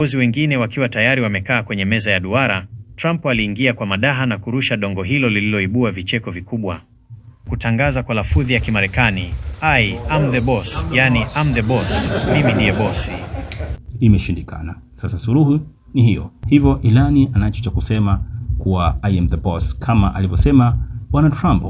Viongozi wengine wakiwa tayari wamekaa kwenye meza ya duara, Trump aliingia kwa madaha na kurusha dongo hilo lililoibua vicheko vikubwa. Kutangaza kwa lafudhi ya Kimarekani, I am the boss, yani I'm the boss, mimi ndiye bosi. Imeshindikana. Sasa suluhu ni hiyo. Hivyo ilani anacho cha kusema kuwa I am the boss kama alivyosema Bwana Trump.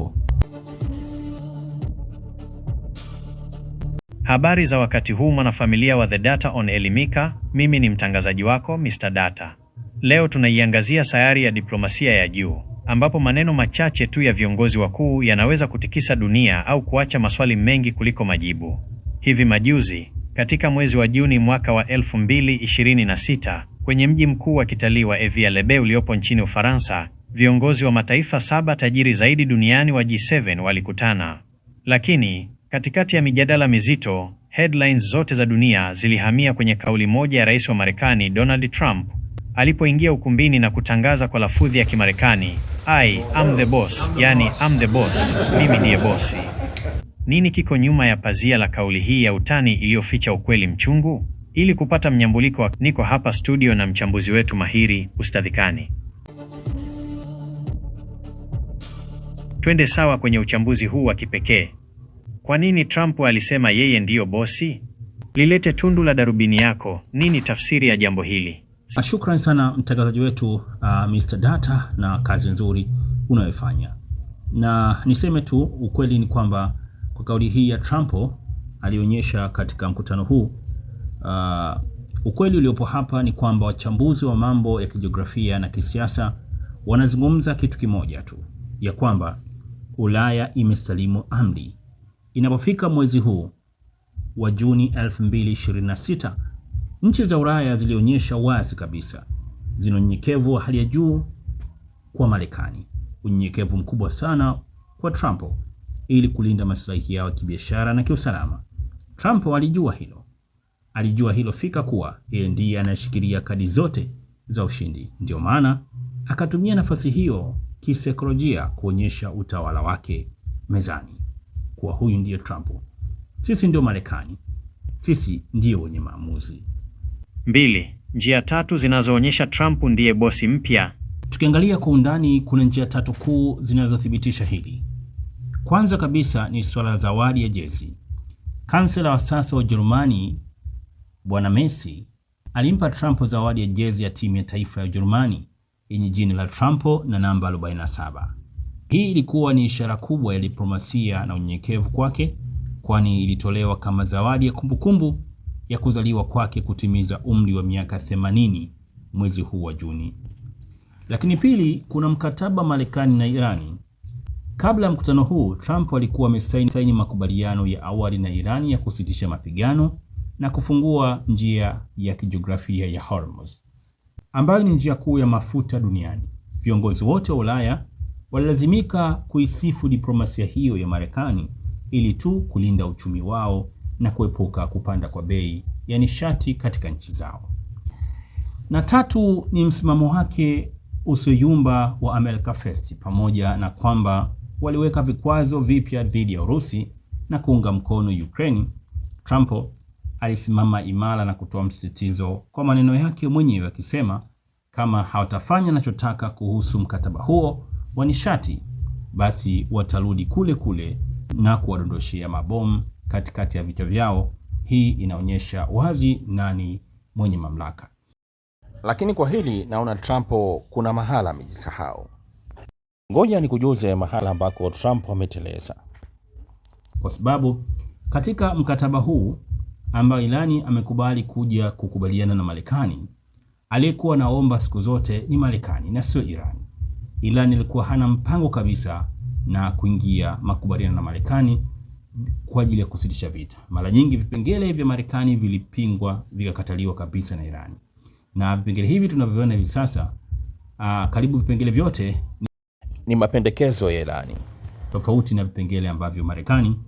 Habari za wakati huu mwanafamilia wa The Data on Elimika, mimi ni mtangazaji wako Mr. Data. Leo tunaiangazia sayari ya diplomasia ya juu, ambapo maneno machache tu ya viongozi wakuu yanaweza kutikisa dunia au kuacha maswali mengi kuliko majibu. Hivi majuzi, katika mwezi wa Juni mwaka wa 2026, kwenye mji mkuu wa kitalii wa Evia-le-Baie uliopo nchini Ufaransa, viongozi wa mataifa 7 tajiri zaidi duniani wa G7 walikutana. Lakini katikati ya mijadala mizito, headlines zote za dunia zilihamia kwenye kauli moja ya Rais wa Marekani Donald Trump alipoingia ukumbini na kutangaza kwa lafudhi ya Kimarekani, I am the boss, yani I'm the boss, mimi ndiye bosi. Nini kiko nyuma ya pazia la kauli hii ya utani iliyoficha ukweli mchungu? Ili kupata mnyambuliko, niko hapa studio na mchambuzi wetu mahiri, Ustadh Kani. Twende sawa kwenye uchambuzi huu wa kipekee. Kwa nini Trump alisema yeye ndiyo bosi? Lilete tundu la darubini yako, nini tafsiri ya jambo hili? Shukrani sana mtangazaji wetu Mr. Data na kazi nzuri unayofanya. Na niseme tu ukweli ni kwamba kwa kauli hii ya Trump alionyesha katika mkutano huu, ukweli uliopo hapa ni kwamba wachambuzi wa mambo ya kijiografia na kisiasa wanazungumza kitu kimoja tu, ya kwamba Ulaya imesalimu amri. Inapofika mwezi huu wa Juni 2026, nchi za Ulaya zilionyesha wazi kabisa zina unyenyekevu wa hali ya juu kwa Marekani, unyenyekevu mkubwa sana kwa Trump ili kulinda maslahi yao ya kibiashara na kiusalama. Trump alijua hilo fika kuwa yeye ndiye anashikilia kadi zote za ushindi. Ndio maana akatumia nafasi hiyo kisaikolojia kuonyesha utawala wake mezani, kuwa huyu ndiye Trump. Sisi ndio Marekani, sisi ndio wenye maamuzi. 2. Njia 3 zinazoonyesha Trump ndiye bosi mpya. Tukiangalia kwa undani, kuna njia 3 kuu zinazothibitisha hili. Kwanza kabisa ni swala la zawadi ya jezi. Kansela wa sasa wa Ujerumani Bwana Messi alimpa Trump zawadi ya jezi ya timu ya taifa ya Ujerumani yenye jina la Trump na namba 47. Hii ilikuwa ni ishara kubwa ya diplomasia na unyenyekevu kwake, kwani ilitolewa kama zawadi ya kumbukumbu ya kuzaliwa kwake kutimiza umri wa miaka 80 mwezi huu wa Juni. Lakini pili, kuna mkataba Marekani na Irani. Kabla ya mkutano huu, Trump alikuwa amesaini makubaliano ya awali na Irani ya kusitisha mapigano na kufungua njia ya kijiografia ya Hormuz, ambayo ni njia kuu ya mafuta duniani. Viongozi wote wa Ulaya walilazimika kuisifu diplomasia hiyo ya Marekani ili tu kulinda uchumi wao na kuepuka kupanda kwa bei ya nishati katika nchi zao. Na tatu ni msimamo wake usioyumba wa America First, pamoja na kwamba waliweka vikwazo vipya dhidi ya Urusi na kuunga mkono Ukraine. Trump alisimama imara na kutoa msisitizo kwa maneno yake mwenyewe, akisema kama hawatafanya anachotaka kuhusu mkataba huo wa nishati, basi watarudi kule kule na kuwadondoshia mabomu katikati ya vita vyao. Hii inaonyesha wazi nani mwenye mamlaka. Lakini kwa hili naona Trump kuna mahala amejisahau. Ngoja nikujuze mahala ambako Trump ameteleza. Kwa sababu katika mkataba huu ambao Irani amekubali kuja kukubaliana na Marekani, aliyekuwa naomba siku zote ni Marekani na sio Irani. Irani ilikuwa hana mpango kabisa na kuingia makubaliano na Marekani kwa ajili ya kusitisha vita. Mara nyingi vipengele vya Marekani vilipingwa, vikakataliwa kabisa na Irani. Na vipengele hivi tunavyoona hivi sasa, karibu vipengele vyote ni mapendekezo ya Irani, tofauti na vipengele ambavyo Marekani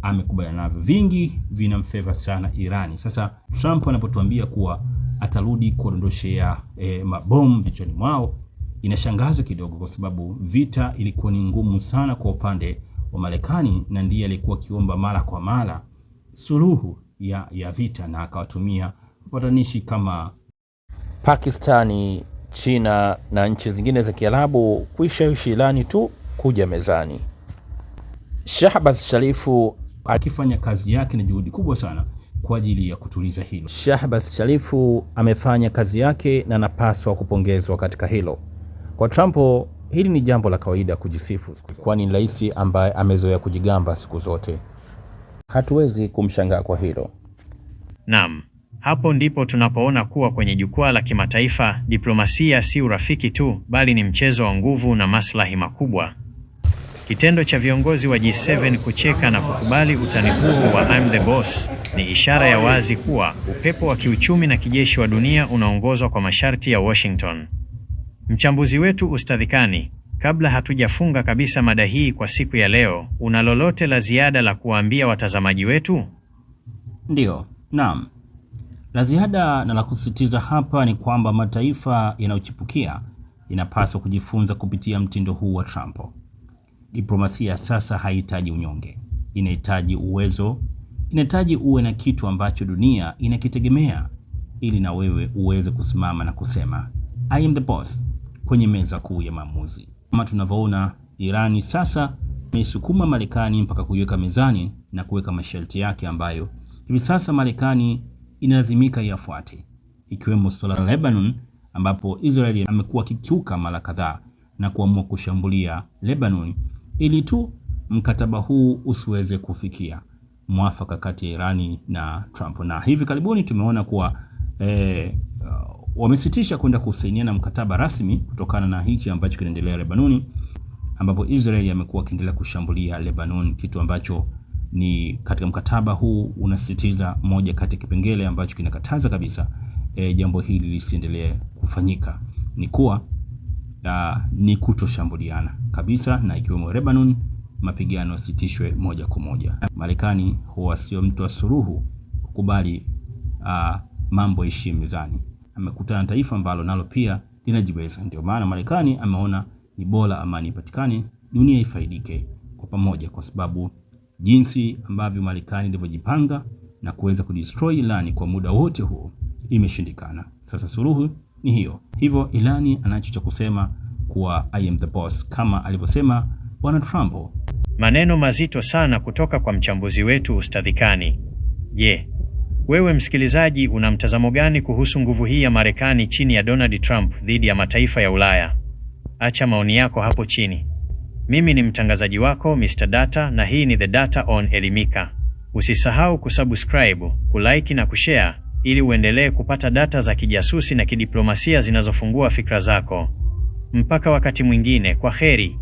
amekubaliana navyo. Vingi vinamfavor sana Irani. Sasa Trump anapotuambia kuwa atarudi kuondoshea mabomu vichoni mwao, inashangaza kidogo, kwa sababu vita ilikuwa ni ngumu sana kwa upande wa Marekani, na ndiye alikuwa kiomba mara kwa mara suluhu ya vita, na akawatumia wapatanishi kama Pakistani, China na nchi zingine za Kiarabu kuishawishi Irani tu kuja mezani. Shahbaz Sharifu akifanya kazi yake na juhudi kubwa sana kwa ajili ya kutuliza hilo. Shahbaz Sharifu amefanya kazi yake na anapaswa kupongezwa katika hilo. Kwa Trump hili ni jambo la kawaida kujisifu, kwani ni rais ambaye amezoea kujigamba siku zote. Hatuwezi kumshangaa kwa hilo. Naam, hapo ndipo tunapoona kuwa kwenye jukwaa la kimataifa diplomasia si urafiki tu, bali ni mchezo wa nguvu na maslahi makubwa. Kitendo cha viongozi wa G7 kucheka na kukubali utani huo wa I'm the boss ni ishara ya wazi kuwa upepo wa kiuchumi na kijeshi wa dunia unaongozwa kwa masharti ya Washington. Mchambuzi wetu Ustadh Kani, kabla hatujafunga kabisa mada hii kwa siku ya leo, una lolote la ziada la kuwaambia watazamaji wetu? Ndiyo, naam. La ziada na la kusisitiza hapa ni kwamba mataifa yanayochipukia yanapaswa kujifunza kupitia mtindo huu wa Trump. Diplomasia sasa haihitaji unyonge, inahitaji uwezo, inahitaji uwe na kitu ambacho dunia inakitegemea ili na wewe uweze kusimama na kusema I am the boss kwenye meza kuu ya maamuzi. Kama tunavyoona, Irani sasa imesukuma Marekani mpaka kuiweka mezani na kuweka masharti yake ambayo hivi sasa Marekani inalazimika yafuate, ikiwemo suala la Lebanon ambapo Israeli amekuwa akikiuka mara kadhaa na kuamua kushambulia Lebanon ili tu mkataba huu usiweze kufikia mwafaka kati ya Irani na Trump. Na hivi karibuni tumeona kuwa wamesitisha kwenda kusainiana mkataba rasmi kutokana na hichi ambacho kinaendelea Lebanon, ambapo Israeli amekuwa akiendelea kushambulia Lebanon, kitu ambacho ni katika mkataba huu unasisitiza moja kati ya kipengele ambacho kinakataza kabisa jambo hili lisiendelee kufanyika ni kuwa ni kutoshambuliana kabisa, na ikiwemo Lebanon mapigano sitishwe moja kwa moja. Marekani huwa sio mtu wa suluhu, kukubali mambo ishi mezani. Amekutana na taifa ambalo nalo pia linajiweza. Ndio maana Marekani ameona ni bora amani ipatikane, dunia ifaidike kwa pamoja, kwa sababu jinsi ambavyo Marekani ilivyojipanga na kuweza kudestroy Irani kwa muda wote huo imeshindikana. Sasa suluhu ni hiyo. Hivyo Irani anacho cha kusema kuwa I am the boss kama alivyosema Bwana Trump. Maneno mazito sana kutoka kwa mchambuzi wetu Ustadh Kani. Je, wewe msikilizaji una mtazamo gani kuhusu nguvu hii ya Marekani chini ya Donald Trump dhidi ya mataifa ya Ulaya? Acha maoni yako hapo chini. Mimi ni mtangazaji wako Mr. Data na hii ni The Data on Elimika. Usisahau kusubscribe, kulike na kushare ili uendelee kupata data za kijasusi na kidiplomasia zinazofungua fikra zako. Mpaka wakati mwingine, kwa heri.